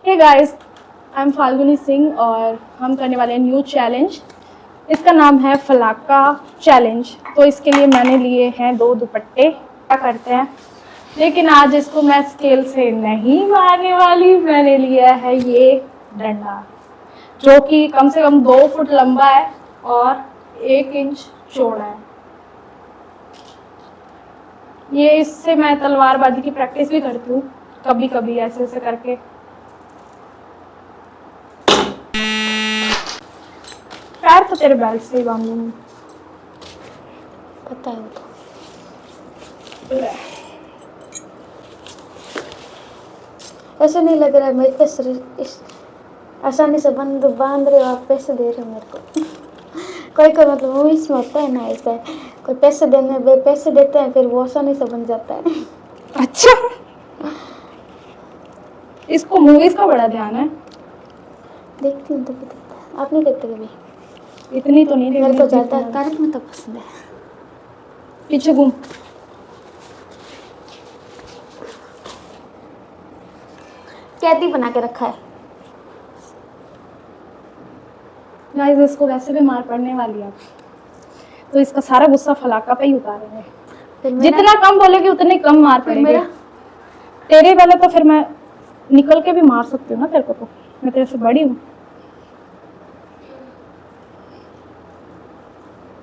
Hey guys, I am Falguni Singh और हम करने वाले हैं न्यू चैलेंज। इसका नाम है फलाका चैलेंज। तो इसके लिए मैंने लिए हैं 2 दुपट्टे। क्या करते हैं, लेकिन आज इसको मैं स्केल से नहीं मारने वाली। मैंने लिया है ये डंडा जो कि कम से कम 2 फुट लंबा है और 1 इंच चौड़ा है। ये इससे मैं तलवारबाजी की प्रैक्टिस भी करती हूँ कभी कभी, ऐसे ऐसे करके। पैर तो तेरे बेल्ट से ही बांधूंगी, पता है तो। ऐसे नहीं लग रहा है मेरे पे आसानी से बांध रहे हो आप, पैसे दे रहे हो मेरे को। कोई कोई मतलब मूवीज में होता है ना, ऐसा कोई पैसे देते हैं फिर वो आसानी से बन जाता है। अच्छा, इसको मूवीज का बड़ा ध्यान है। देखती हूँ तो भी देखता है, आप नहीं देखते कभी? इतनी तो नहीं, मेरे को ज़्यादा तारक में तो पसंद है। पीछे घूम। कैदी बना के रखा है। गाइस, इसको वैसे भी मार पड़ने वाली है, तो इसका सारा गुस्सा फलाका पे ही उतारेंगे। जितना कम बोलेगी उतने कम मार पड़ेगी। तेरे वाले तो फिर मैं निकल के भी मार सकती हूँ ना, तेरे को तो मैं तेरे से बड़ी हूँ।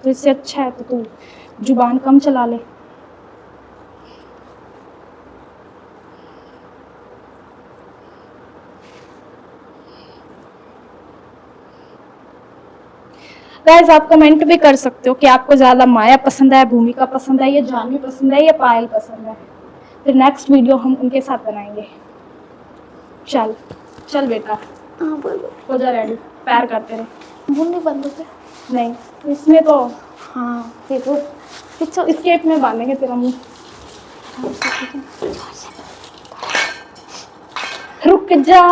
तो इससे अच्छा है तो तू जुबान कम चला ले। गाइस, आप कमेंट भी कर सकते हो कि आपको ज्यादा माया पसंद है, भूमिका पसंद है, या जानवी पसंद है, या पायल पसंद है। फिर नेक्स्ट वीडियो हम उनके साथ बनाएंगे। चल चल बेटा, हाँ बोलो। हो जा रेडी। पैर करते रहे। मुंह नहीं बंद हो गया? नहीं, इसमें तो हाँ फिर वो पीछे स्केप में बांधेंगे तेरा मुंह। रुक जा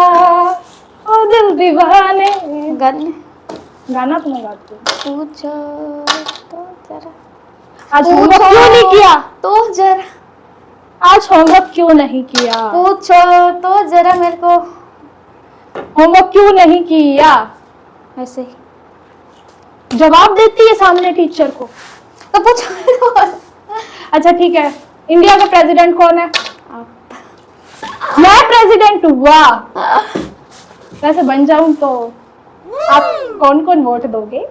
ओ दिल दीवाने। गाना तो मैं गाती हूँ। पूछो तो जरा, आज होमवर्क क्यों नहीं किया? तो जरा, आज होमवर्क क्यों नहीं किया? पूछो तो जरा मेरे को। होमवर्क क्यों नहीं किया? ऐसे ही जवाब देती है सामने टीचर को। तो पूछो। अच्छा ठीक है, इंडिया का प्रेसिडेंट कौन है? आप। मैं प्रेसिडेंट हुआ, वैसे बन जाऊं तो आप कौन कौन वोट दोगे?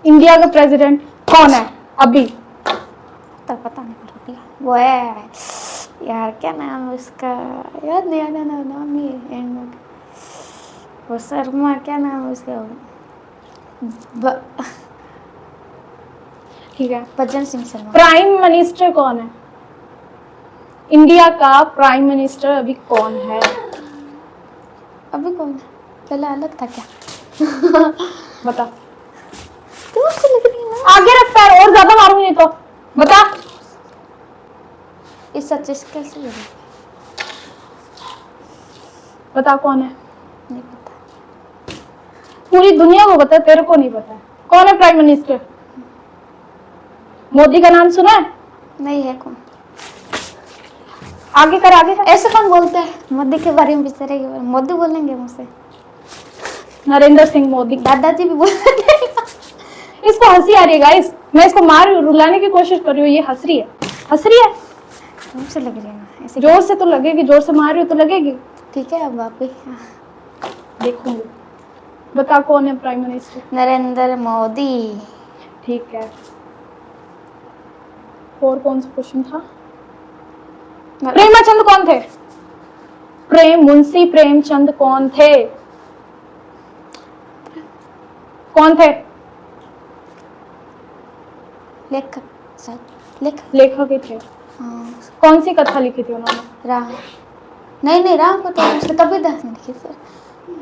इंडिया का प्रेसिडेंट कौन है अभी? तो पता नहीं, वो है यार, क्या नाम है उसका, याद नहीं आ रहा नाम ही है एंड में। वो शर्मा, क्या नाम है उसका? ठीक है, भजन सिंह शर्मा। प्राइम मिनिस्टर कौन है? इंडिया का प्राइम मिनिस्टर अभी कौन है? अभी कौन है? पहले अलग था क्या? बता। तो लग रही है ना। आगे रख पैर, और ज्यादा मारूंगी नहीं तो। बता। इस सच कैसे लगी? बता कौन है? नहीं पता। पूरी दुनिया को पता है, तेरे को नहीं पता है। कौन है प्राइम मिनिस्टर? मोदी का नाम सुना है? नहीं है कौन? आगे कर, आगे कर। ऐसे कौन बोलते हैं मोदी के बारे में? बेचारे के बारे में मोदी बोलेंगे मुझसे? नरेंद्र सिंह मोदी। दादाजी भी बोलेंगे। इसको हंसी आ रही है गाइस, मैं इसको मार रुलाने की कोशिश कर रही हूँ, ये हंस रही है। हंस रही है, जोर से लग रही है ना, ऐसे जोर से तो लगेगी, जोर से मार रही हो तो लगेगी। ठीक है, अब आप ही देखूंगी। बता कौन है प्राइम मिनिस्टर? नरेंद्र मोदी। ठीक है, और कौन सा क्वेश्चन था? प्रेमचंद कौन थे? मुंशी प्रेमचंद कौन थे? कौन थे? लेखक, शायद लेखक ही थे। हाँ। कौन सी कथा लिखी थी उन्होंने? राम। नहीं राम को तो उसने कबीरदास ने लिखी सर।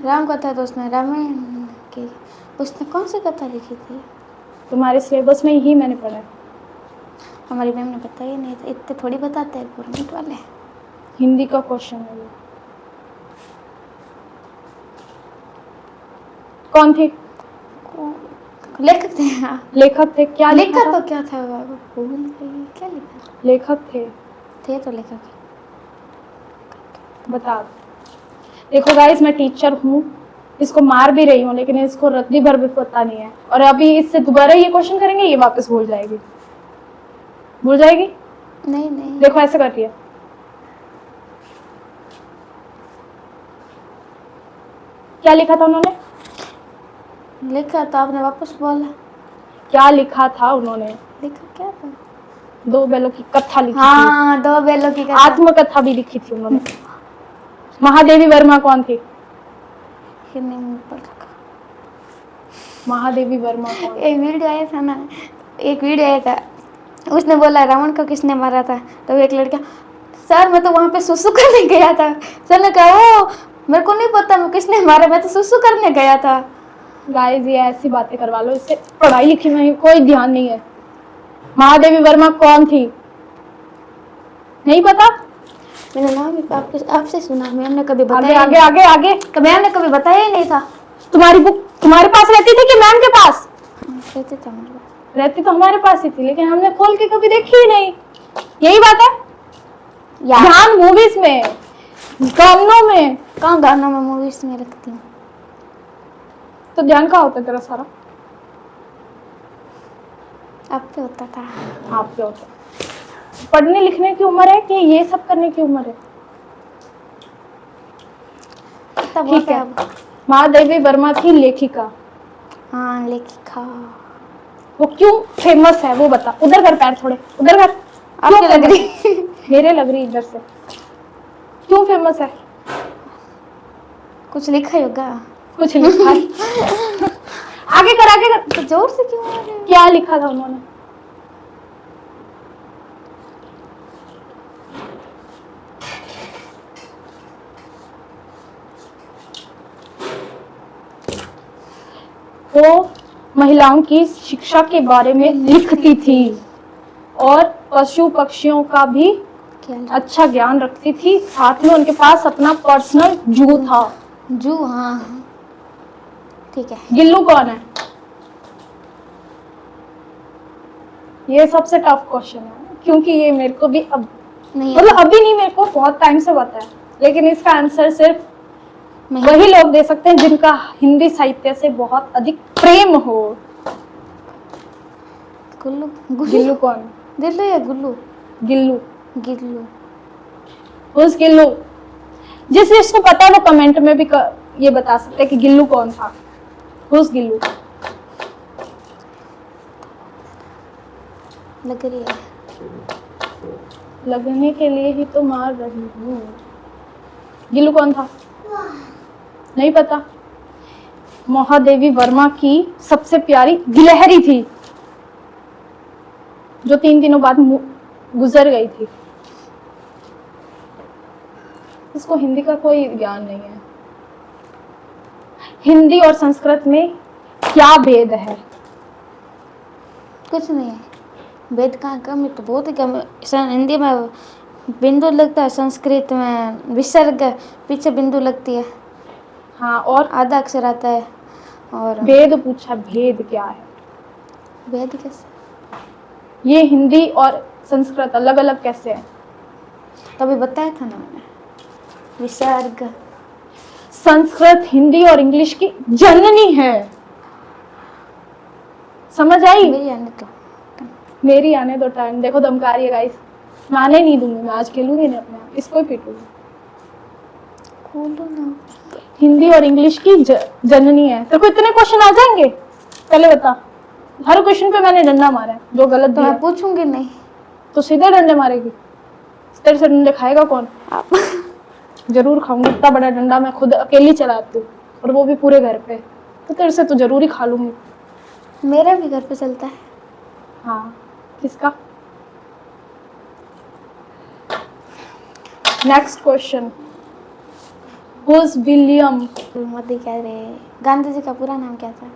राम कथा तो उसने रामायण की। उसने कौन सी कथा लिखी थी? तुम्हारे सिलेबस में ही मैंने पढ़ा है। हमारी मैम ने बताया नहीं था, इतने थोड़ी बताते हैं गवर्नमेंट वाले। हिंदी का क्वेश्चन है ये। कौन थे? लेखक थे। हाँ लेखक थे। क्या लिखा तो क्या था? भूल गई, क्या लिखा? लेखक थे। तो लेखक बता। देखो गाइस, मैं टीचर हूँ, इसको मार भी रही हूँ, लेकिन इसको रत्ती भर भी पता नहीं है। और अभी इससे दोबारा ये क्वेश्चन करेंगे, ये वापस भूल जाएगी। भूल जाएगी? नहीं नहीं। देखो ऐसे कर रही है। क्या लिखा था उन्होंने? लिखा तो आपने वापस बोला। क्या लिखा था उन्होंने? लिखा क्या था? दो बैलों की कथा लिखी थी। हाँ, दो बैलों की कथा। आत्मकथा भी लिखी थी उन्होंने। महादेवी वर्मा कौन थी? हिंदी में बोल रखा। महादेवी वर्मा कौन? एक वीडियो आया था ना, एक वीडियो आया था, उसने बोला रावण को किसने मारा था, तो एक लड़का, सर मैं तो वहाँ पे सुसु करने गया था। सर ने कहा ओ मेरे को नहीं पता मैं किसने मारा, मैं तो सुसु करने गया था। गाइस ये ऐसी बातें करवा लो, इससे पढ़ाई लिखी में कोई ध्यान नहीं है। महादेवी वर्मा कौन थी? नहीं पता? मैंने नाम भी आपसे सुना, मैम ने कभी आगे बताया आगे आगे आगे। तो मैम ने कभी बताया ही नहीं था। तुम्हारी बुक तुम्हारे पास रहती थी कि मैम के पास? कहते थे हमारे पास। रहती तो हमारे पास ही थी, लेकिन हमने खोल के कभी देखी ही नहीं। यही बात है। ध्यान मूवीज में, गानों में। कहाँ गानों में, मूवीज में रखती हूँ। तो ध्यान कहाँ होता है तेरा सारा? आप पे होता था। आप पे होता है। पढ़ने लिखने की उम्र है कि ये सब करने की उम्र है? तब ठीक है। अब महादेवी वर्मा थी लेखिका। हाँ लेखिका। वो क्यों फेमस है वो बता। उधर कर पैर थोड़े, उधर कर। आपके लग रही मेरे लग रही इधर से। क्यों फेमस है? कुछ लिखा होगा। कुछ लिखा है। आगे कर आगे कर। तो जोर से क्यों आ रहे हो? क्या लिखा था उन्होंने? वो महिलाओं की शिक्षा के बारे में लिखती थी और पशु पक्षियों का भी क्या अच्छा ज्ञान रखती थी। साथ में उनके पास अपना पर्सनल जू था। जू? हाँ ठीक है। गिल्लू कौन है? ये सबसे टफ क्वेश्चन है, क्योंकि ये मेरे को भी अब नहीं मतलब अभी नहीं, मेरे को बहुत टाइम से पता है, लेकिन इसका आंसर सिर्फ नहीं। वही लोग दे सकते हैं जिनका हिंदी साहित्य से बहुत अधिक प्रेम हो। गुल्लू। गिल्लू कौन? दिल्लू या गुल्लू? गिल्लू। गिल्लू। उस गिल्लू, जिसको पता है वो कमेंट में भी ये बता सकते हैं कि गिल्लू कौन था। उस गिल्लू। लग रही है। लगने के लिए ही तो मार रही हूँ। गिल्लू कौन था? नहीं पता। महादेवी वर्मा की सबसे प्यारी गिलहरी थी, जो 3 दिनों बाद गुजर गई थी। इसको हिंदी का कोई ज्ञान नहीं है। हिंदी और संस्कृत में क्या भेद है? कुछ नहीं है। वेद कहाँ कम है, तो बहुत ही कम है। हिंदी में बिंदु लगता है, संस्कृत में विसर्ग पीछे बिंदु लगती है। हाँ, और आधा अक्षर आता है। और भेद पूछा, भेद क्या है? वेद कैसे? ये हिंदी और संस्कृत अलग अलग कैसे है? तभी बताया था ना मैंने, विसर्ग। संस्कृत हिंदी और इंग्लिश की जननी है। समझ आई? मेरी आने तो मेरी आने दो टाइम। देखो धमका रही है गाइस। मैं आने नहीं दूंगी, मैं आज खेलूंगी नहीं अपने आप, इसको ही पीटूंगी। खोलो ना। हिंदी और इंग्लिश की जननी है। तेरे को इतने क्वेश्चन आ जाएंगे? पहले बता। हर क्वेश्चन पे मैंने डंडा मारा है, जो गलत तो दिया मैं पूछूंगी नहीं। तो सीधे डंडे मारेगी। तेरे से डंडे खाएगा कौन? आप जरूर खाऊंगी। इतना बड़ा डंडा मैं खुद अकेली चलाती हूँ, और वो भी पूरे घर पे। तो तेरे से तो जरूर ही खा लूंगी। मेरे भी घर पे चलता है। हाँ, किसका? Next question. Whose William Modi कह रहे, गांधी जी का पूरा नाम क्या था?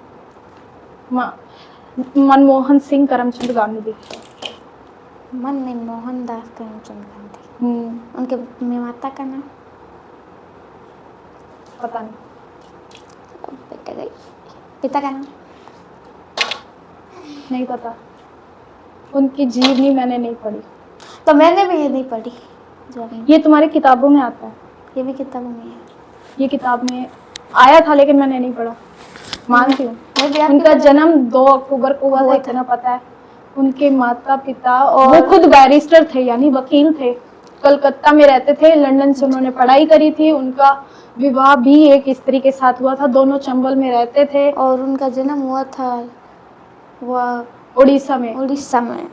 मनमोहन सिंह करमचंद गांधी। मन नहीं, मोहनदास करमचंद गांधी। उनके माता का नाम? पता नहीं। बेटा गई। पिता का नाम? नहीं पता। उनकी जीवनी मैंने नहीं पढ़ी। तो मैंने भी ये नहीं पढ़ी। जो ये तुम्हारी किताबों में आता है। ये भी किताबों में है। ये किताब में आया था लेकिन मैंने नहीं पढ़ा, मानती हूँ। मैं भी आपकी उनका तरह- जन्म 2 अक्टूबर को हुआ था, हुआ था। इतना पता है। उनके माता पिता और- वो खुद बैरिस्टर थे, यानी वकील थे, कलकत्ता में रहते थे। लंदन से उन्होंने पढ़ाई करी थी। उनका विवाह भी एक स्त्री के साथ हुआ था, दोनों चंबल में रहते थे, और उनका जन्म हुआ था वह उड़ीसा में। उड़ीसा में।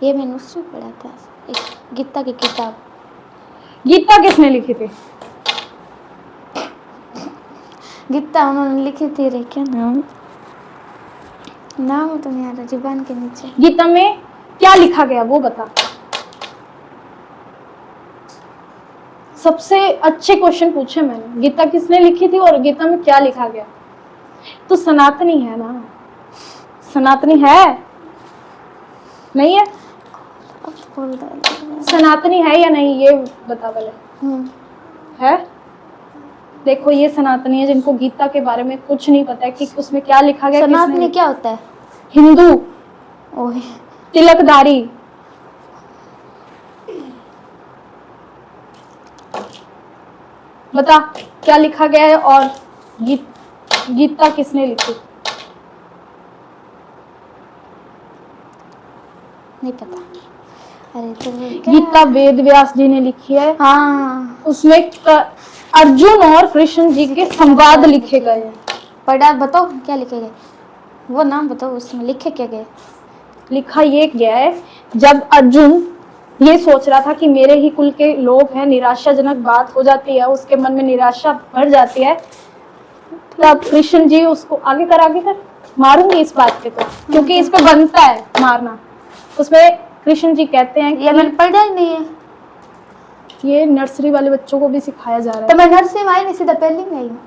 ये मैंने उसमें पढ़ा था, एक गीता की किताब। गीता किसने लिखी थी? गीता उन्होंने लिखी थी रे, क्या नाम नाम तो नहीं आ रहा जुबान के नीचे। गीता में क्या लिखा गया वो बता। सबसे अच्छे क्वेश्चन पूछे मैंने, गीता किसने लिखी थी और गीता में क्या लिखा गया। तो सनातनी है ना, सनातनी है नहीं है? अब बोल दो। सनातनी है या नहीं ये बता पहले। है? देखो ये सनातनी है जिनको गीता के बारे में कुछ नहीं पता है कि उसमें क्या लिखा गया। सनातनी क्या होता है? हिंदू, ओह तिलकधारी। बता क्या लिखा गया है और गीता किसने लिखी? नहीं पता। अरे तो गीता वेद व्यास जी ने लिखी है। हाँ उसमें अर्जुन और कृष्ण जी के संवाद लिखे गए हैं। पढ़ा, बताओ क्या लिखे गए, वो नाम बताओ, उसमें लिखे क्या गए? लिखा ये गया है, जब अर्जुन ये सोच रहा था कि मेरे ही कुल के लोग हैं, निराशाजनक बात हो जाती है, उसके मन में निराशा भर जाती है, तब कृष्ण जी उसको आगे कर मारूंगी इस बात पे तो, क्योंकि इस पे बनता है मारना। उसमें कृष्ण जी कहते हैं ये मैंने पढ़ा ही नहीं है। ये नर्सरी वाले बच्चों को भी सिखाया जा रहा तो है। मैं नर्सरी में आई नहीं, सीधा पहली में आई हूँ।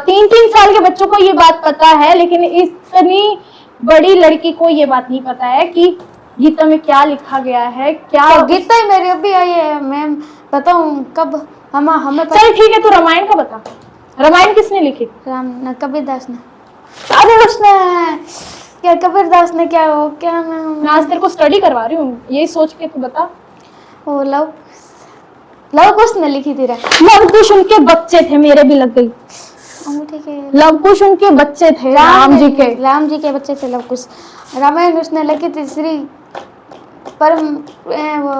3 साल के बच्चों को ये बात पता है, लेकिन इतनी बड़ी लड़की को ये बात नहीं पता है कि गीता में क्या लिखा गया है। क्या तो गीता ही मेरी अभी आई है, मैं बताऊँ कब? हमें चल ठीक है, तू रामायण का बता। रामायण किसने लिखी? राम न कबीरदास ने। अरे उसने क्या, कबीरदास ने क्या, वो क्या नाम? मैं आज तेरे को स्टडी करवा रही हूँ, यही सोच के तू बता। वो लव कुश ने लिखी थी। लव कुश उनके बच्चे थे, मेरे भी लग गई। ठीक है, लव कुश उनके बच्चे थे, राम जी के बच्चे थे लव कुश। रामायण उसने लिखी थी श्री परम वो,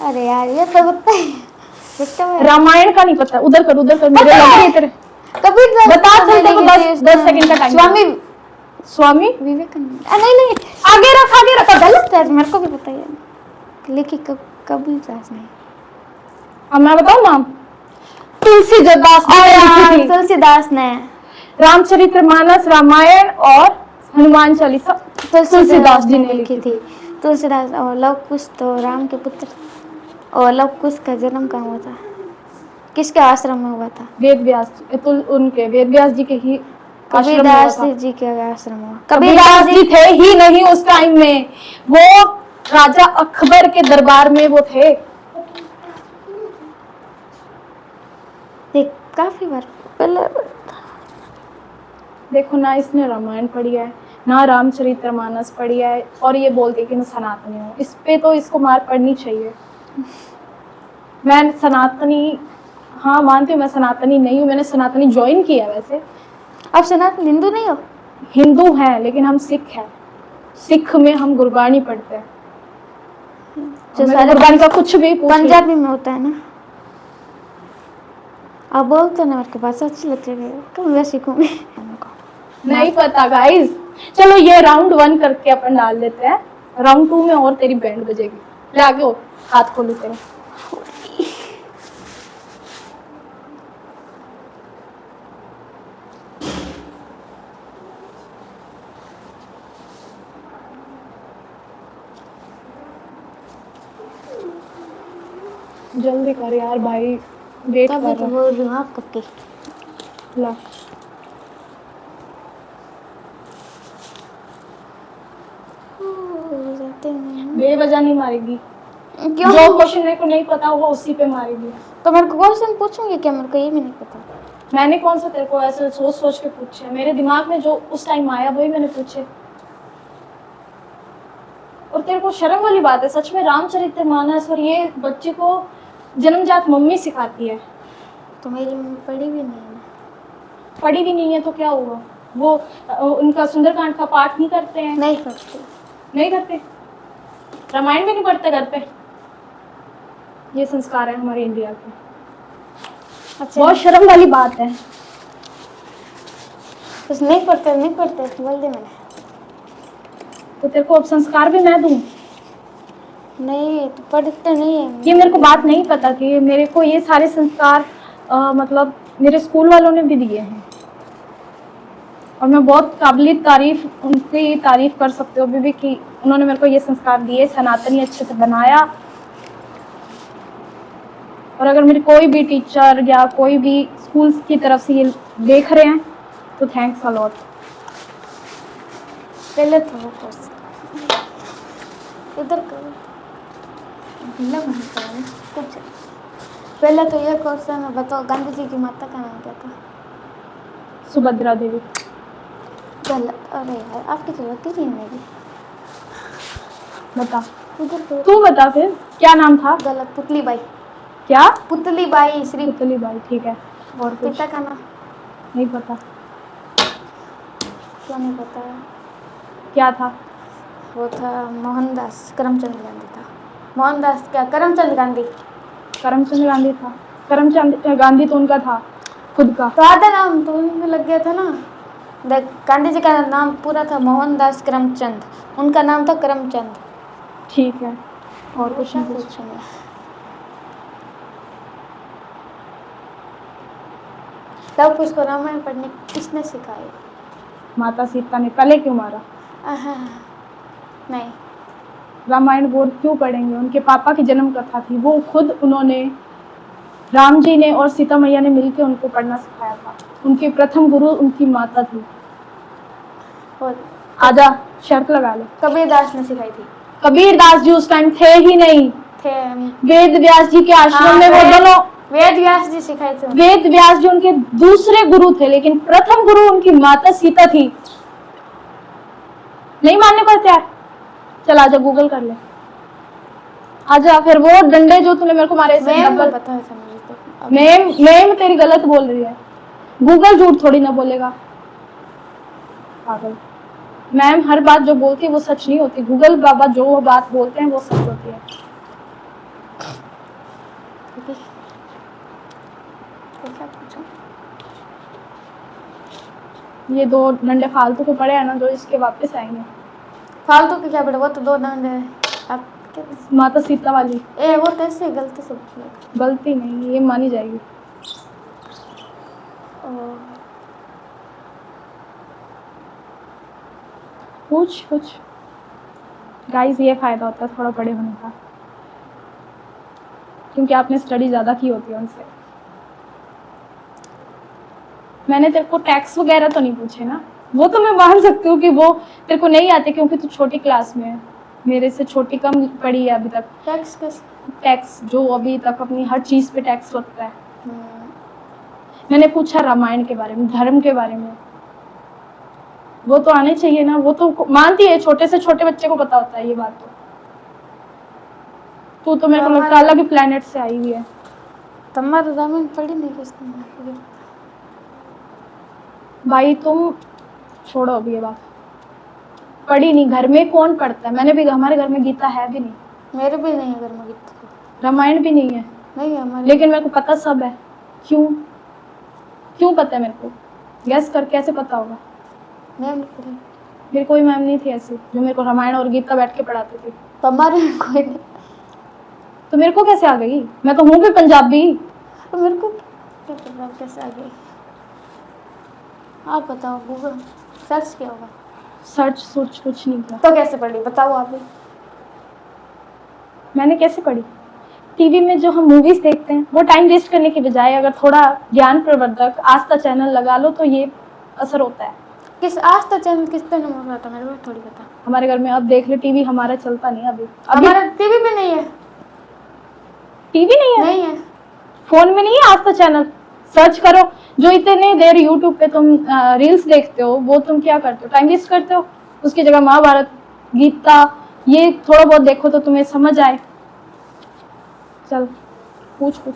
अरे यार ये तो बता है। रामायण का नहीं पता, उधर कर मेरे लग गई तेरे। कबीरदास बता, चल तेरे को 10 सेकंड का टाइम। स्वामी विवेकानंद। नहीं आगे रख गलत है, मेरे को भी पता है। लिखी कबीरदास ने। अब मैं बताऊं नाम? तुलसीदास ने। रामचरितमानस, रामायण और हनुमान चालीसा तुलसीदास जी ने लिखी थी। तुलसीदास। और लव कुश तो राम के पुत्र। और लव कुश का जन्म कहाँ हुआ था, किसके आश्रम में हुआ था? वेद व्यास उनके वेद व्यास जी के ही कबीरदास जी के आश्रम में। कबीरदास जी थे ही नहीं उस टाइम में, वो राजा अकबर के दरबार में वो थे। काफी बार पहले देखो ना, इसने रामायण पढ़ी है ना रामचरितमानस पढ़ी है, और ये बोलती कि मैं सनातनी हूँ। इस पे तो इसको मार पड़नी चाहिए। मैं सनातनी, हाँ मानती हूँ मैं सनातनी नहीं हूँ, मैंने सनातनी ज्वाइन किया। वैसे आप सनातन हिंदू नहीं हो? हिंदू हैं लेकिन हम सिख हैं। सिख में हम गुरबानी पढ़ते हैं। जो सारे गुरबानी का कुछ भी पंजाबी में होता है ना। आप बोलते ना, मेरे को भाषा अच्छी लगती है, कब मैं सीखूंगी? नहीं पता गाइस। चलो ये राउंड 1 करके अपन डाल देते हैं, राउंड 2 में और तेरी बैंड बजेगी। ले आगे हो, हाथ खोलो तेरे। जल्दी कर यार भाई, वेट कर रहा बोल रही हूँ आप कब की। ला बेवजह नहीं मारेगी। क्यों? जो क्वेश्चन मेरे को नहीं पता होगा उसी पे मारेगी। तो मेरे को क्वेश्चन पूछूंगी क्या? मेरे को ये भी नहीं पता। मैंने कौन सा तेरे को ऐसे सोच के पूछे? मेरे दिमाग में जो उस टाइम आया वही मैंने पूछे। और तेरे को शर्म वाली बात है सच में, रामचरितमानस और ये बच्चे को जन्मजात मम्मी सिखाती है। तो मेरी मम्मी पढ़ी भी नहीं है। पढ़ी भी नहीं है तो क्या हुआ, वो उनका सुंदरकांड का पाठ नहीं करते हैं? नहीं पढ़ती। नहीं करते? रामायण भी नहीं पढ़ते घर पे? ये संस्कार है हमारे इंडिया के। अच्छा बहुत शर्म वाली बात है। कुछ नहीं पढ़ते बोल दे मैंने। तो तेरे को अब संस्कार भी मैं दूं? नहीं तो पढ़ते नहीं है। ये मेरे को बात नहीं पता कि मेरे को ये सारे संस्कार मतलब मेरे स्कूल वालों ने भी दिए हैं, और मैं बहुत काबिल तारीफ उनकी तारीफ कर सकती हूँ अभी भी कि उन्होंने मेरे को ये संस्कार दिए, सनातनी अच्छे से बनाया। और अगर मेरे कोई भी टीचर या कोई भी स्कूल की तरफ से ये देख रहे हैं तो थैंक्स अ लॉट। पहले तो वो कोर्स इधर करो कुछ। पहले तो ये कोर्स है, मैं बताओ गांधी जी की माता का नाम क्या था? सुभद्रा देवी। गलत। अरे यार आपकी तो लगती ही नहीं। बता, उधर करो। तू बता फिर क्या नाम था? गलत। पुतली बाई। क्या? पुतली बाई श्री। पुतली बाई, ठीक है। और कुछ? पिता का नाम नहीं पता। क्या नहीं पता? क्या था? वो था मोहनदास करमचंद गांधी था। मोहनदास क्या करमचंद गांधी? करमचंद गांधी था। करमचंद गांधी तो उनका था खुद का। तो आधा नाम तो उनमें लग गया था ना। देख गांधी जी का नाम पूरा था मोहनदास करमचंद, उनका नाम था करमचंद। ठीक है, और कुछ नहीं पूछ। पूछूंगा। तब उसको रामायण पढ़ने किसने सिखाई? माता सीता ने। पहले क्यों मारा? नहीं। रामायण बोल क्यों पढ़ेंगे? उनके पापा की जन्म कथा थी, वो खुद उन्होंने, राम जी ने और सीता मैया ने मिलकर उनको पढ़ना सिखाया था। उनके प्रथम गुरु उनकी माता थी। और आजा शर्त लगा ले। कबीरदास ने सिखाई थी। कबीरदास जी उस टाइम थे ही नहीं। थे। वेद व्यास जी के आश्रम में वो दोनों, वेद व्यास जी सिखाए थे। वेद व्यास जी उनके दूसरे गुरु थे, लेकिन प्रथम गुरु उनकी माता सीता थी। नहीं मानने पर तैयार? चल आजा गूगल कर ले। आजा। फिर वो डंडे जो तूने मेरे को मारे से डबल। पता है मुझे तो। मैं तेरी गलत बोल रही है। गूगल झूठ थोड़ी ना बोलेगा पागल। मैम हर बात जो बोलती है वो सच नहीं होती। गूगल बाबा जो बात बोलते हैं वो सच होती है। ये दो डंडे फालतू को पड़े हैं ना जो इसके वापस आएंगे। फालतू के क्या बेटा, वो तो दो डंडे आप माता सीता वाली। वो कैसे गलती से गलती नहीं, ये मानी जाएगी। कुछ गाइस, ये फायदा होता है थोड़ा बड़े होने का, क्योंकि आपने स्टडी ज्यादा की होती है उनसे। मैंने तेरे को टैक्स वगैरह तो नहीं पूछे ना, वो तो मैं मान सकती हूँ कि वो तेरे को नहीं आते क्योंकि तू छोटी क्लास में है, मेरे से छोटी कम पढ़ी है अभी तक। टैक्स जो अभी तक अपनी हर चीज पे टैक्स लगता है। मैंने पूछा रामायण के बारे में, धर्म के बारे में, वो तो आने चाहिए ना। वो तो मानती है, छोटे से छोटे बच्चे को पता होता है ये बात। तो मेरे को लगता है अलग ही प्लेनेट से आई हुई है। तुम्हारा रामायण पढ़ी नहीं किसने? भाई तुम छोड़ो अभी ये बात। पढ़ी नहीं, घर में कौन पढ़ता है? मैंने भी, हमारे घर में गीता है भी नहीं। मेरे भी नहीं है घर में गीता। रामायण भी नहीं है। नहीं है हमारे। लेकिन मेरे को पता सब है। क्यों पता है मेरे को? गैस कर, कैसे पता होगा? मैम ने पढ़ी। मेरी कोई मैम नहीं थी ऐसी जो मेरे को रामायण और गीता बैठ के पढ़ाती थी। तो हमारे में कोई नहीं। तो मेरे को कैसे आ गई? मैं तो हूँ भी पंजाबी। तो मेरे को क्या पता कैसे आ गई? आप बताओ, गूगल सर्च किया होगा? सर्च सोच कुछ नहीं किया। तो कैसे पढ़ी बताओ आप ही। मैंने कैसे पढ़ी? टीवी में जो हम मूवीज देखते हैं वो टाइम वेस्ट करने के बजाय अगर थोड़ा ज्ञान प्रवर्धक आस्था चैनल लगा लो तो ये असर होता है। किस आस्था चैनल किस पे नंबर आता मेरे को थोड़ी पता। हमारे घर में अब देख लो, टीवी हमारा चलता नहीं अभी। हमारा टीवी भी नहीं है। टीवी नहीं है? नहीं है। फोन में नहीं है आस्था चैनल? सर्च करो। जो इतने देर यूट्यूब पे तुम रील्स देखते हो वो तुम क्या करते हो? टाइम वेस्ट करते हो। उसकी जगह महाभारत, गीता, ये थोड़ा बहुत देखो तो तुम्हें समझ आए। चल पूछ कुछ।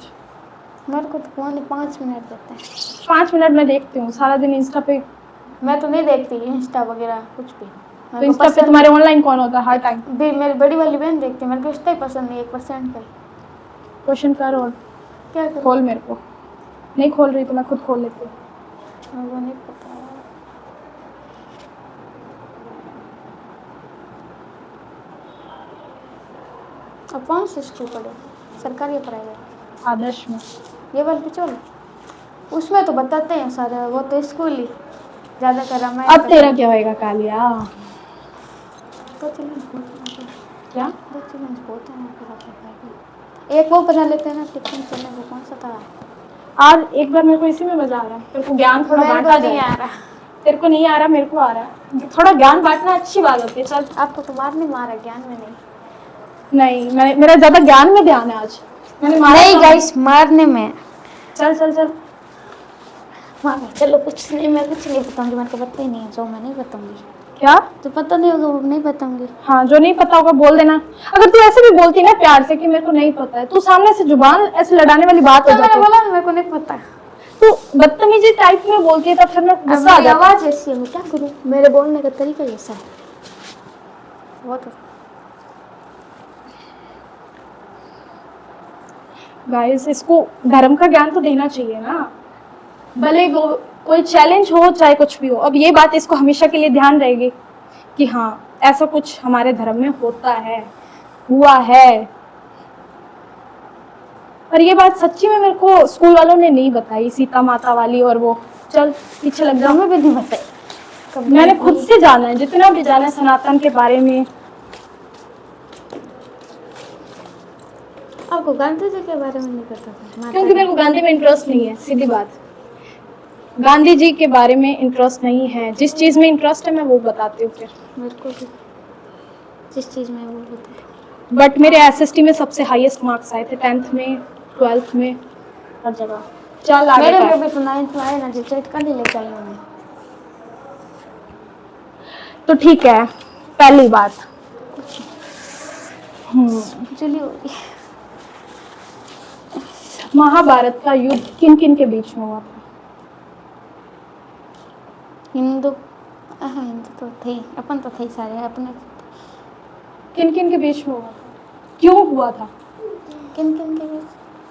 मेरे को तो फोन 5 मिनट देते हैं। 5 मिनट में देखती हूँ, सारा दिन इंस्टा पे। मैं तो नहीं देखती इंस्टा वगैरह कुछ भी। तो मेरे को इंस्टा पे पसंद तुम्हारे ऑनलाइन कौन होता है हर टाइम? भी। मेरी बड़ी वाली बहन देखती है, मेरे को इंस्टा ही पसंद नहीं 1% का। क्वेश्चन कर और क्या करूँ? खोल। मेरे को नहीं खोल रही तो मैं खुद खोल लेती हूँ। मेरे को नहीं पता। अब कौन सा स्कूल पढ़े, सरकारी या प्राइवेट? आदर्श में। ये वाले पिछोल उसमें तो बताते हैं सारे, वो तो स्कूल ही ज़्यादा कर रामायण। अब तेरा क्या होएगा कालिया? दो चैलेंज बहुत क्या? हैं। एक वो बना लेते हैं ना, टिफिन चैलेंज, वो कौन सा था? आज एक बार मेरे को इसी में मजा आ रहा है। तेरे को ज्ञान थोड़ा मेरे बांटा को नहीं जाए। आ रहा। तेरे को नहीं आ रहा, मेरे को आ रहा है। थोड़ा ज्ञान बांटना अच्छी बात होती है। चल। आपको तो मार नहीं मारा, ज्ञान में नहीं। नहीं, मेरा ज्यादा ज्ञान में ध्यान है आज। मैंने मारा नहीं था। गाइस, मारने में। चल चल चल। मार चलो। कुछ नहीं, मैं कुछ नहीं बताऊंगी, मेरे को पता ही नहीं है, जो मैं नहीं बताऊंगी। क्या? तो पता नहीं होगा वो नहीं बताऊंगी। हाँ, जो नहीं पता होगा बोल देना। अगर तू ऐसे भी बोलती ना प्यार से कि मेरे को नहीं पता है, तू सामने से जुबान ऐसे लड़ाने वाली बात हो तो मैंने जाती है। बोला ना, मेरे को नहीं पता। तू बदतमीजी टाइप में बोलती है तब फिर मैं अब गुस्सा आ मेरी जाता है। आवाज ऐसी है, मैं क्या करूं? मेरे बोलने का तरीका ही ऐसा है। वो तो गाइस, इसको धर्म का ज्ञान तो देना चाहिए ना, भले वो कोई चैलेंज हो चाहे कुछ भी हो। अब ये बात इसको हमेशा के लिए ध्यान रहेगी कि हाँ, ऐसा कुछ हमारे धर्म में होता है, हुआ है। और ये बात सच्ची में मेरे को स्कूल वालों ने नहीं बताई, सीता माता वाली और वो। चल पीछे लग जाओ। हमें भी नहीं बताई। मैंने खुद से जाना है, जितना भी जाना है सनातन के बारे में। आपको गांधी जी के बारे में नहीं पता था? क्योंकि मेरे को गांधी में इंटरेस्ट नहीं है, सीधी बात। गांधी जी के बारे में इंटरेस्ट नहीं है। जिस चीज में इंटरेस्ट है मैं वो बताती हूँ फिर। मेरे को भी जिस चीज में वो पता। बट मेरे एसएसटी में सबसे हाईएस्ट मार्क्स आए थे 10th में, 12th में, हर जगह। चल आगे मेरे कर। में भी तो 9th में आए ना, जो चेक कर लेके आई हूं मैं। तो ठीक है, पहली बात। चलिए, महाभारत का युद्ध किन किन के बीच में हुआ था? हिंदू हिंदू तो थे, अपन तो थे सारे अपने। किन किन के बीच में हुआ था? क्यों हुआ था? किन किन के बीच?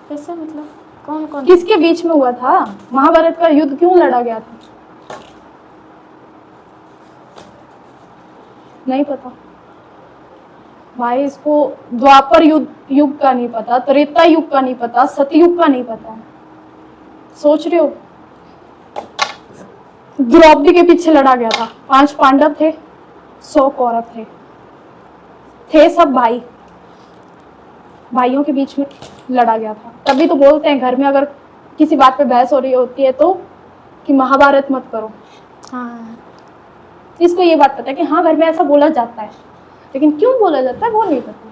कैसे मतलब? कौन कौन? किसके बीच में हुआ था? महाभारत का युद्ध क्यों लड़ा गया था? नहीं पता भाई। इसको द्वापर युग का नहीं पता, त्रेता युग का नहीं पता, सतयुग का नहीं पता। सोच रहे हो? द्रौपदी के पीछे लड़ा गया था। 5 पांडव थे, 100 कौरव थे सब भाई। भाइयों के बीच में लड़ा गया था। तभी तो बोलते हैं घर में अगर किसी बात पे बहस हो रही होती है तो कि महाभारत मत करो। हाँ, इसको ये बात पता है कि हाँ, घर में ऐसा बोला जाता है, लेकिन क्यों बोला जाता है वो नहीं पता।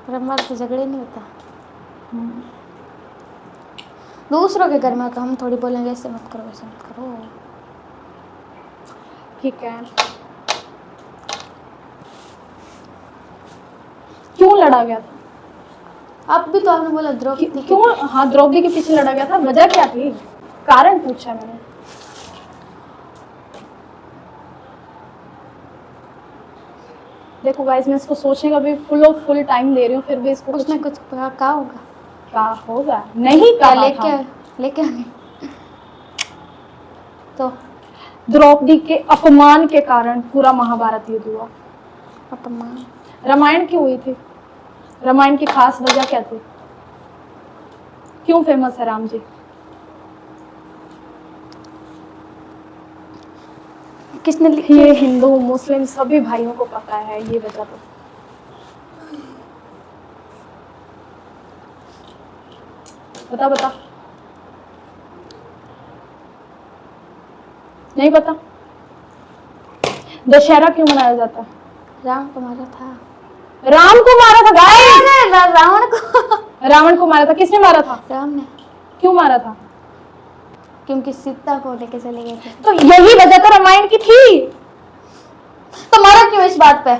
पर हमारे तो झगड़े नहीं होता। दूसरों के घर में तो हम थोड़ी बोलेंगे ऐसे मत करो वैसे मत करो। ठीक है, क्यों लड़ा गया था? आप भी तो आपने बोला द्रौपदी। क्यों? हाँ, द्रौपदी के पीछे लड़ा गया था। वजह क्या थी? कारण पूछा मैंने। देखो गाइस, मैं इसको सोचने का भी फुल टाइम ले रही हूँ, फिर भी इसको उसने कुछ कहा होगा। क्या होगा? नहीं कहा था। लेके आगे तो द्रौपदी के अपमान के कारण पूरा महाभारत युद्ध हुआ। अपमान? रामायण क्यों हुई थी? रामायण की खास वजह क्या थी? क्यों फेमस है राम जी? किसने लिखी? ये हिंदू मुस्लिम सभी भाइयों को पता है ये वजह। तो बता बता। नहीं पता? दशहरा क्यों मनाया जाता है? राम को मारा था। राम को मारा था गाइस। रावण को। रावण को मारा था। किसने मारा था? राम ने। क्यों मारा था? क्योंकि सीता को लेके चले गए थे। तो यही वजह तो रामायण की थी। तो मारा क्यों इस बात पे?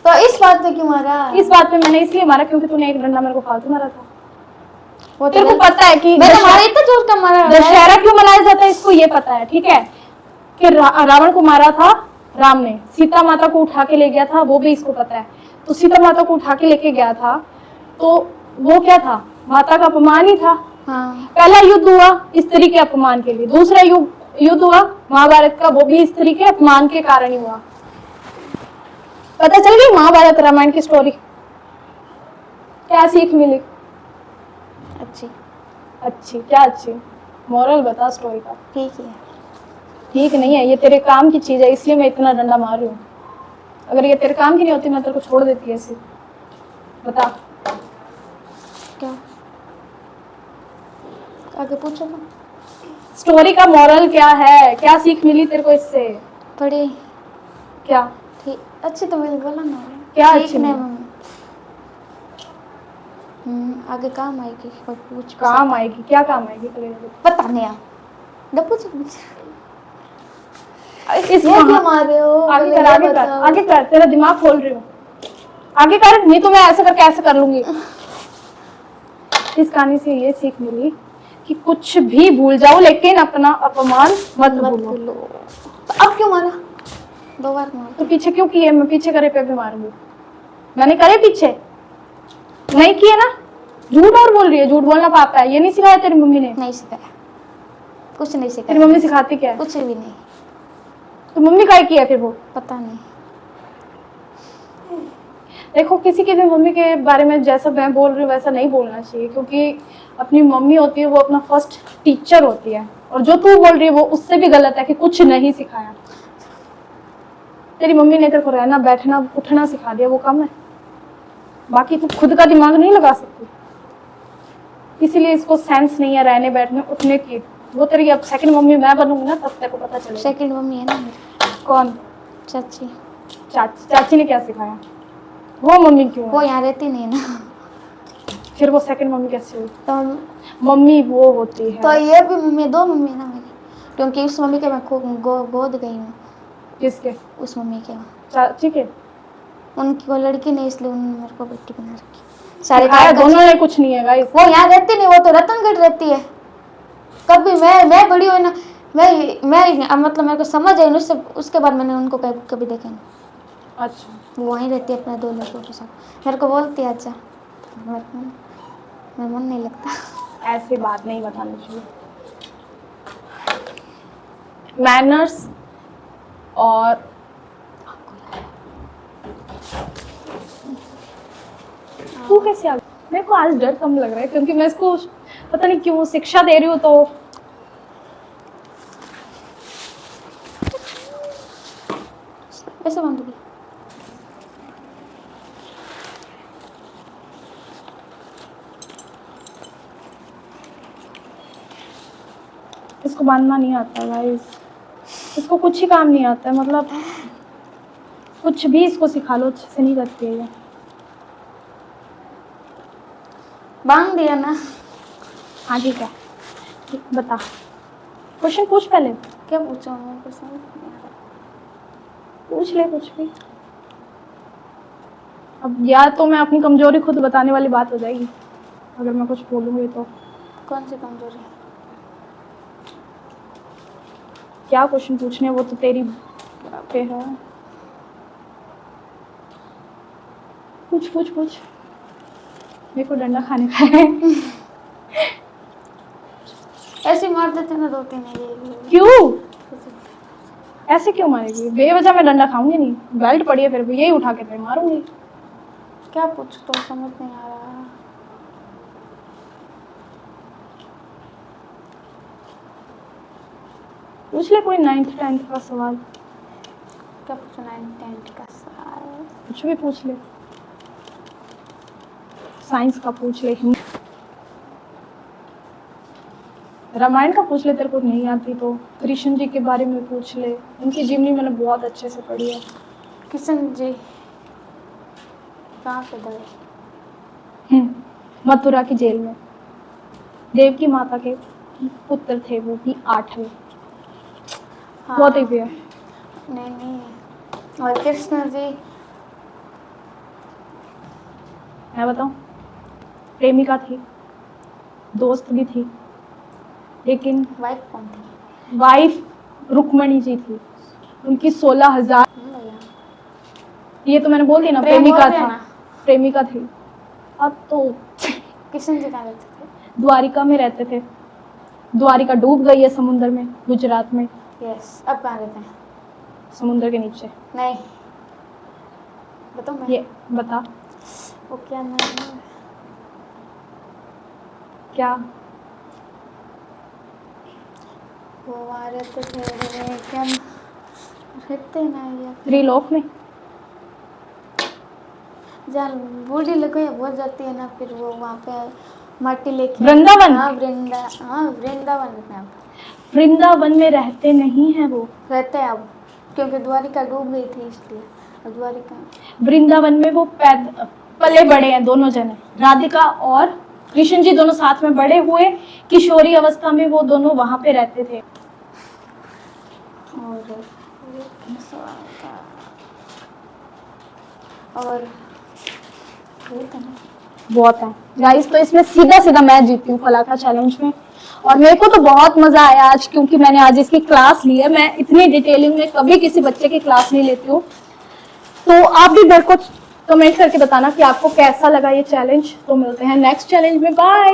तो इस बात पे क्यों मारा? इस बात पे मैंने इसलिए मारा क्योंकि तूने एक डंडा मेरे को फालतू मारा था। वो तेरे को पता है कि मैंने मारा इतना जोर का मारा। दशहरा क्यों मनाया जाता है इसको ये पता है, ठीक है, कि रावण को मारा था राम ने, सीता माता को उठा के ले गया था वो भी इसको पता है। तो सीता माता को उठा के लेके गया था तो वो क्या था, माता का अपमान ही था। हाँ। पहला युद्ध हुआ स्त्री के अपमान के लिए, दूसरा युद्ध हुआ महाभारत का, वो भी स्त्री के अपमान के कारण ही हुआ। पता चल गई महाभारत रामायण की स्टोरी, क्या सीख मिली? अच्छी। अच्छी क्या अच्छी? मोरल बता स्टोरी का। ठीक है। ठीक नहीं है, ये तेरे काम की चीज है इसलिए मैं इतना डंडा मार रही हूँ। अगर ये तेरे काम की नहीं होती मैं तेरे को छोड़ देती ऐसे। बता क्या आगे पूछो ना। स्टोरी का मोरल क्या है, क्या सीख मिली तेरे को इससे? थोड़ी क्या ठीक अच्छी तो मैंने बोला ना। क्या ठीक अच्छी नहीं नहीं? मम्मी। आगे काम आएगी। कोई पूछ काम आएगी? क्या काम आएगी? पता नहीं आप पूछ इस ये क्यों मार रहे हो? आगे पहले कर, ये आगे कर, बताओ। आगे कर, तेरा दिमाग खोल रही हूँ, आगे कर, नहीं तो मैं ऐसे करके ऐसे कर लूंगी। इस कहानी से ये सीख मिली कि कुछ भी भूल जाओ लेकिन अपना अपमान मत भूलो। तो अब क्यों मारा? 2 बार मारा। तो पीछे क्यों किए? मैं पीछे करे पे भी मारूंगी। मैंने करे पीछे नहीं किए ना? झूठ और बोल रही है, झूठ बोलना पाप है। ये नहीं सिखाया तेरी मम्मी ने? नहीं सिखाया, कुछ नहीं सिखाया। तेरी मम्मी सिखाती क्या है? कुछ भी नहीं। तो मम्मी का किया फिर वो? पता नहीं। देखो किसी की भी मम्मी के बारे में जैसा मैं बोल रही हूँ वैसा नहीं बोलना चाहिए, क्योंकि अपनी मम्मी होती है वो अपना फर्स्ट टीचर होती है, और जो तू बोल रही है वो उससे भी गलत है कि कुछ नहीं सिखाया। तेरी मम्मी ने तेरे को रहना बैठना उठना सिखा दिया, वो कम है? बाकी तू खुद का दिमाग नहीं लगा सकती, इसीलिए इसको सेंस नहीं है रहने बैठने उठने की। वो तेरी अब सेकंड मम्मी मैं बनूंगी ना तब तेरे को पता चलेगा। सेकंड मम्मी है ना मेरी। कौन? चाची। चाची ने क्या सिखाया? वो मम्मी क्यों है? वो यहाँ रहती नहीं ना। फिर वो सेकंड मम्मी कैसे हुई? तो मम्मी वो होती है। तो ये भी मम्मी, 2 मम्मी है ना मेरी, क्योंकि उस मम्मी के मैं गोद गई हूँ। किसके? उस मम्मी के। चाची के? उनकी वो लड़की नहीं इसलिए उन्होंने मेरे को बेटी बना रखी। सारे दोनों ने कुछ नहीं है गाइस। वो यहाँ रहती नहीं, वो तो रतनगढ़ रहती है। कभी मैं बड़ी हुई ना, मैं मतलब मेरे को समझ आई उससे, उसके बाद मैंने उनको कभी देखा नहीं। अच्छा। वो वहीं रहती है अपने 2 लड़कों के साथ। मेरे को बोलती है अच्छा, मेरा मन नहीं लगता। ऐसी बात नहीं बतानी चाहिए। मैनर्स और तू कैसे आ? मेरे को आज डर कम लग रहा है क्योंकि मैं इसको पता नहीं क्यों शिक्षा दे रही हूँ। तो ऐसे बांधूंगी। इसको बांधना नहीं आता गाइस, इसको कुछ ही काम नहीं आता है, मतलब कुछ भी इसको सिखा लो अच्छे से नहीं करती है ये। बांध दिया ना। हाँ ठीक है, बता क्वेश्चन पूछ पहले। क्या पूछा मैं? कुछ समझ नहीं आ रहा। पूछ ले कुछ भी। अब या तो मैं अपनी कमजोरी खुद बताने वाली बात हो जाएगी अगर मैं कुछ बोलूँगी तो। कौन सी कमजोरी? क्या क्वेश्चन पूछने वो तो तेरी पे है। पूछ पूछ पूछ, मेरे को डंडा खाने का है। ऐसे मार देते ना 2-3 क्यों ऐसे क्यों मारेगी? बेवजह मैं डंडा खाऊंगी नहीं, बेल्ट पड़ी है फिर भी यही उठा के फिर मारूंगी। क्या पूछ तो समझ नहीं आ रहा। पूछ ले कोई 9th 10th का सवाल। क्या पूछो? 9th 10th का सवाल कुछ भी पूछ ले, साइंस का पूछ ले, रामायण का पूछ ले, तेरे को नहीं आती तो कृष्ण जी के बारे में पूछ ले, उनकी जीवनी मैंने बहुत अच्छे से पढ़ी है। कृष्ण जी कहाँ पे गए? मथुरा की जेल में। देवकी माता के पुत्र थे वो भी 8वें। हाँ। बहुत ही प्यार। नहीं और कृष्ण जी मैं बताऊं, प्रेमिका थी, दोस्त भी थी, लेकिन वाइफ कौन थी? वाइफ रुक्मणी जी थी। उनकी 16,000, भैया ये तो मैंने बोल दिया ना, प्रेम प्रेमिका हो गया था, ना। प्रेमिका थी। अब तो किशन जी कहाँ रहते थे? द्वारिका में रहते थे। द्वारिका डूब गई है समुद्र में, गुजरात में, यस, अब कहाँ रहते हैं? समुद्र के नीचे। नहीं, बताओ मैं। ये बता वो क्या नाम है? क्या? वो वहाँ रहते थे, क्या रहते ना यार, त्रिलोक में। जहाँ बूढ़ी लकड़ियाँ बहुत जाती है ना, फिर वो वहाँ पे माटी लेके। वृंदावन। हाँ वृंदावन में अब वृंदावन में रहते नहीं है वो, रहते हैं अब, क्योंकि द्वारिका डूब गई थी इसलिए। अब द्वारिका वृंदावन में वो पले बड़े हैं दोनों जने, राधिका और कृष्ण जी दोनों साथ में बड़े हुए। किशोरी अवस्था में वो दोनों वहां पे रहते थे। और बहुत है ना। बहुत है गाइस। तो इसमें सीधा सीधा मैं जीती हूँ फलाका चैलेंज में, और मेरे को तो बहुत मजा आया आज, क्योंकि मैंने आज इसकी क्लास ली है। मैं इतनी डिटेलिंग में कभी किसी बच्चे की क्लास नहीं लेती हूँ। तो आप भी मेरे को कमेंट करके बताना कि आपको कैसा लगा ये चैलेंज। तो मिलते हैं नेक्स्ट चैलेंज में, बाय।